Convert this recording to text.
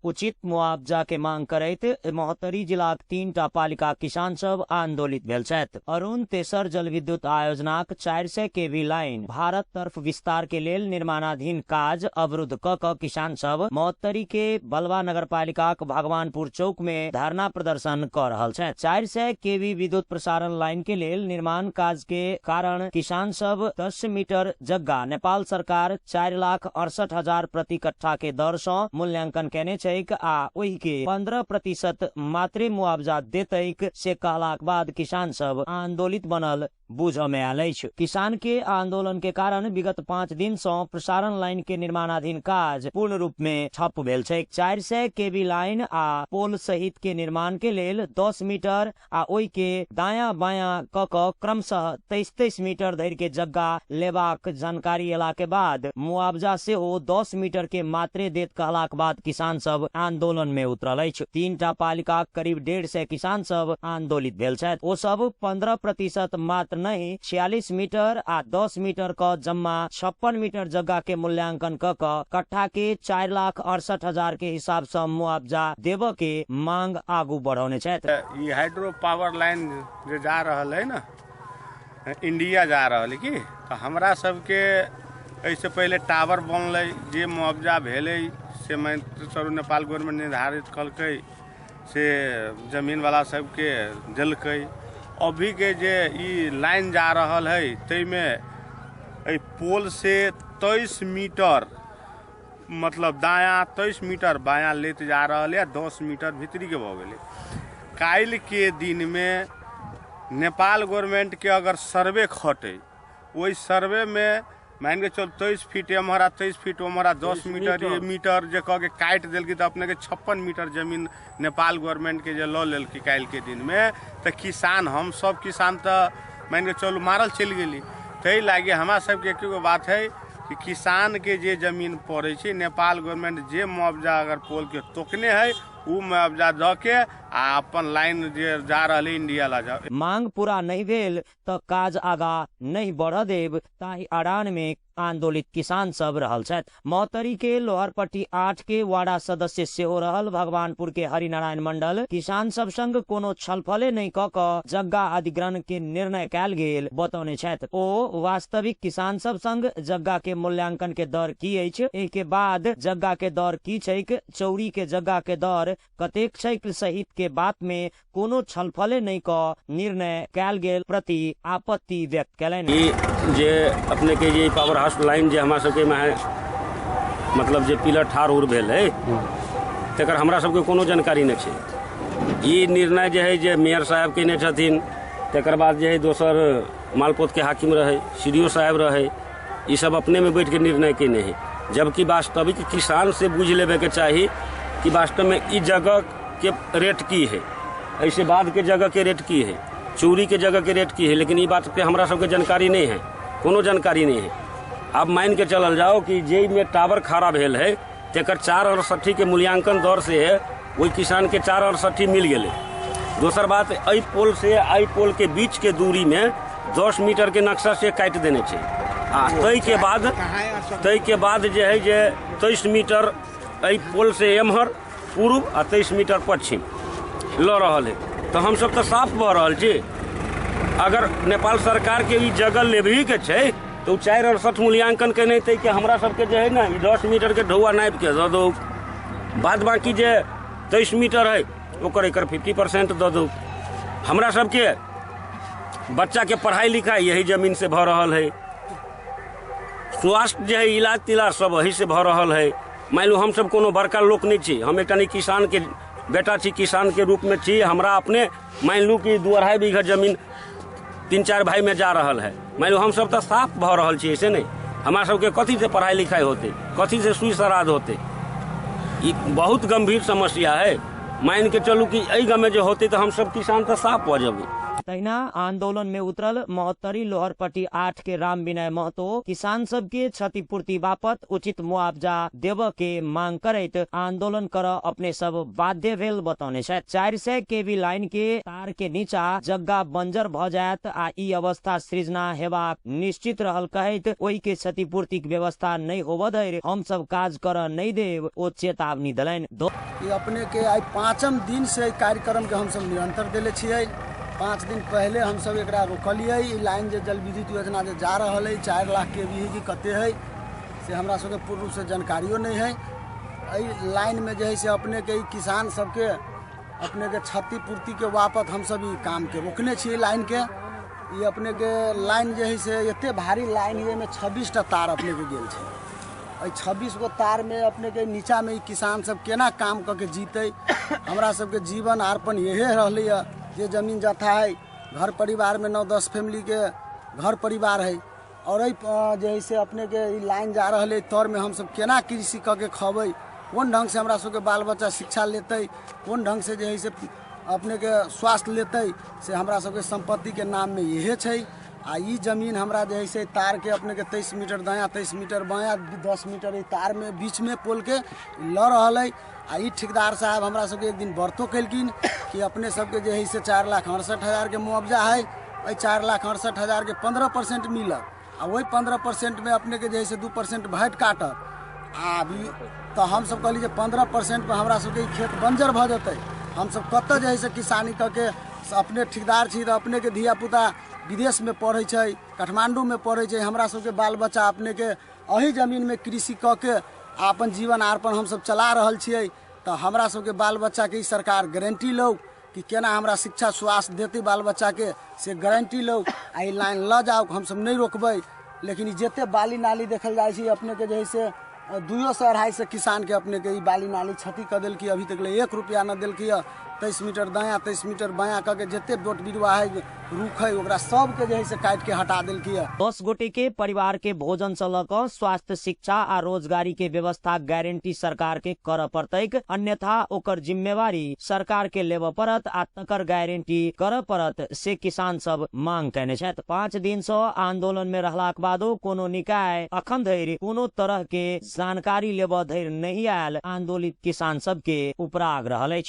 उचित मुआवजा के मांग करैत महोत्तरी जिलाक 3टा पालिका किसान सब आंदोलित भेल छथि। अरुण तेसर जल विद्युत आयोजनाक 400 केवी लाइन भारत तरफ विस्तार के लेल निर्माणाधीन काज अवरुद्ध क किसान सब महोत्तरी के बलवा नगर पालिकाक भगवानपुर चौक में धरना प्रदर्शन कर रहल छथि। 400 केवी विद्युत प्रसारण लाइन के लेल निर्माण काज के कारण किसान सब 10 मीटर जगह नेपाल सरकार 4,68,000 प्रति कट्ठा के दर से मूल्यांकन केने छैक आ ओहि के 15% मात्रे मुआवजा देतैक से कहलाक बाद किसान सब आंदोलित बनल बुझ में आयल अछि। किसान के आंदोलन के कारण विगत 5 दिन से प्रसारण लाइन के निर्माणाधीन काज पूर्ण रूप में ठप भेल छै। 400 केवी लाइन आ पोल सहित के निर्माण के लेल 10 मीटर आ ओहि के दायां बायां क क्रमशः 23 मीटर धरि के जगह लेबाक जानकारी एला के बाद मुआवजा से ओ 10 मीटर के मात्रे देत कहलाक बाद किसान सब आंदोलन में उतरल अछि। 3टा पालिका करीब 150 किसान सब आंदोलित भेल छथि। ओ सब 15% मात्र नहीं 46 मीटर आ 10 मीटर का जम्मा 56 मीटर जगह के मूल्यांकन क कट्ठा के 4,68,000 के हिसाब से मुआवजा देव के मांग आगू बढ़ौने छथि। ये हाइड्रो पावर लाइन जो जा रहल है ना इंडिया जा रहल है कि तो हमरा सबके ऐसे पहले टावर बनल जे मुआवजा भेले से नेपाल गवर्नमेंट निर्धारित कलकै से जमीन वाला सबके दिलकै। अभी के जे ई लाइन जा रहल है तैमे पोल से 23 मीटर मतलब दायां 23 मीटर बायां लेते जा रहल है 10 मीटर भीतरी के भ गेलै। काल्हि के दिन में नेपाल गवर्नमेंट के अगर सर्वे खटे वही सर्वे में मान के चल 23 फीट एम्हर 23 फीट उम्हर 10 मीटर जे कह के काट दिल्की तो अपने के 56 मीटर जमीन नेपाल गवर्नमेंट के जे लऽ लेलकै काल्हि के दिन में तो किसान हम सब किसान तो मान के चलू मारल चल गेली। तै लागे हमरा सबके एगो बात है कि किसान के जे जमीन पड़े छै नेपाल गवर्नमेंट जे मुआवजा अगर पोल के तोकने है उ मुआवजा द के आ अपन लाइन जे जा रहले इंडिया ला जा। मांग पूरा नहीं भेल तो काज आगा नहीं बढ़ देब ताहि अड़ान में आंदोलित किसान सब रहल छथि। महोत्तरी के लोहरपट्टी 8 के वार्ड सदस्य सेहो रहल भगवानपुर के हरिनारायण मंडल किसान सब संग कोनो छलफले नहीं क जगह अधिग्रहण के निर्णय कयल गेल बतौने छथि। ओ वास्तविक किसान सब संग जगह के मूल्यांकन के दर की अछि, एहि के बाद जगह के दर की छैक, चौरी के जगह के दर कतेक छैक सहित के बात में कोनो छलफले नहीं क निर्णय कयल गेल प्रति आपत्ति व्यक्त कयलनि। जे अपने के जे पावर हाउस लाइन जे हमरा सबके में है मतलब जे पिलर ठार उड़ भेल है तकर हमरा सबके कोनो जानकारी नहीं छै। ई निर्णय जे है जे मेयर साहब केने छथिन तकर बाद जे है दोसर मालपोत के हाकिम रहे सीडीओ साहब रहे ई सब अपने में बैठ के निर्णय केने है। जबकि वास्तविक किसान से बुझ लेबे के चाही कि वास्तव में ई जगह के रेट की है, ऐसे बाद के जगह के रेट की है, चूरी के जगह के रेट की है, लेकिन ई बात पे हमरा सबके जानकारी नहीं है, कोनो जानकारी नहीं है। अब मान के चलल जाओ कि जे में टावर खड़ा भेल है तेकर 4,68 के मूल्यांकन दर से है वही किसान के 4,68 मिल गए। दोसर बात आई पोल से आई पोल के बीच के दूरी में 10 मीटर के नक्शा से काट देने छै आ तै के बाद जे है जे 23 मीटर आई पोल से एम्हर पूर्व आ 23 मीटर पश्चिम ल रहल है। तो हम सब तो साफ भ रहल छी अगर नेपाल सरकार के ई जगह लेबही के छै तो 4,68 मूल्यांकन के नहीं कि हमरा सबके जे है ना 10 मीटर के ढौआ नाप के दऽ दो, बाद बाकी जे 23 मीटर है ओकर एकर 50% दऽ दो। हमरा सबके बच्चा के पढ़ाई लिखाई यही जमीन से भ रहल है, स्वास्थ्य जे है इलाज तिलाज सब वही से भ रहल है। मान लो हम सब कोनो बड़का लोक नहीं छी, हम एक किसान के बेटा छी, किसान के रूप में छी। हमरा अपने मान लू कि 2-2.5 बीघा जमीन 3-4 भाई में जा रहल है। मान लो हम सब तो साफ भ रहल छी, ऐसे नहीं हमारा सबके कथी से पढ़ाई लिखाई होते, कथी से सुई श्राद्ध होते। ये बहुत गंभीर समस्या है। मान के चलू कि एहि गाँव में जो होते तो हम सब किसान तो साफ हो जाबे। तहिना आंदोलन में उतरल महोत्तरी लोहरपट्टी 8 के राम विनय महतो किसान सब के क्षतिपूर्ति बापत उचित मुआवजा देव के मांग करैत आंदोलन कर अपने सब बाध्य भेल बतौने छथि। 400 केवी लाइन के तार के नीचा जगह बंजर भ जायत आ ई अवस्था सृजना हेबाक निश्चित रहल कहैत ओहि के क्षतिपूर्ति व्यवस्था नहीं होबऽ धरि हम सब काज कर नहीं देव ओ चेतावनी दिलैन। ये अपने के आई 5म दिन से कार्यक्रम के हम सब निरंतर देले छियै। 5 दिन पहले हम सब एकरा रोकलियै। ई लाइन जे जल विद्युत योजना जे जा रहल है 4 लाख केवी की कते है से हमरा सबके पूर्ण रूप से जानकारियो नहीं है। एहि लाइन में जे है से अपने के किसान सबके अपने के क्षतिपूर्ति के वापत हम सब ई काम के रोकने छियै। लाइन के ये अपने के लाइन जे है से एते भारी लाइन है में 26 टा तार अपने के गेल छै। 26 गो तार में अपने के नीचा में किसान सब केना काम करके जीते। हमरा सबके जीवन अर्पण यही रहलै है। जे जमीन जथा है घर परिवार में 9-10 फैमिली के घर परिवार है और जे है से अपने के लाइन जा रहा है तर में हम सब केना कृषि करके खबै, कोन ढंग से हमरा सबके बाल बच्चा शिक्षा लेते, कोन ढंग से जे है से अपने के स्वास्थ्य लेते से हमरा सबके संपत्ति के नाम में यही छै। आ ई जमीन हमरा जे है से तार के अपने के 23 मीटर दायां 23 मीटर बायां 10 मीटर ई तार में बीच में पोल के ल रहल है। आ ई ठेकेदार साहब हमरा सबके एक दिन बर्तो कैलकिन कि अपने सबके जे है से 4,68,000 के मुआवजा है। 4,68,000 के 15% मिलत आ वही 15% में अपने के जे है से 2% भैट काटत। अभी तो हम सब कहली 15% में हमरा सबके खेत बंजर भ जतै। हम सब कत जे है से किसानी करके अपने ठेकेदार छी तो अपने के धिया पुता विदेश में पढ़े छै, काठमांडू में पढ़े छै। हमरा सबके बाल बच्चा अपने के अही जमीन में कृषि क के अपन जीवन यापन हम सब चला रहल छियै। तो हमरा सबके बाल बच्चा के सरकार गारंटी लो कि केना हमरा शिक्षा स्वास्थ्य देते बाल बच्चा के से गारंटी लो। आ ई लाइन ल जाओ हम सब नहीं रोकबै। लेकिन ई जेते बाली नाली देखल जाय छै अपने के जे है से 2 से 2.5 से किसान के अपने के ई बाली नाली क्षति कर देल की अभी तक ले 1 रुपया न देल की। 23 मीटर दायां 23 मीटर बायां करके जेते बोट बिरुआ है रुख है ओकरा सब के जे है से काट के हटा देल की। 10 गोटे के परिवार के भोजन से लक स्वास्थ्य शिक्षा आ रोजगारी के व्यवस्था गारंटी सरकार के कर पड़तैक, अन्यथा ओकर जिम्मेवारी सरकार के लेब पड़त आ तकर गारंटी कर पड़त से किसान सब मांग कने छथि। 5 दिन से आंदोलन में रहलाक बादो कोनो निकाय अखन धरि कोनो तरह के जानकारी लेब धरि नहीं आयल आंदोलित किसान सब के उपराग रहल अछि।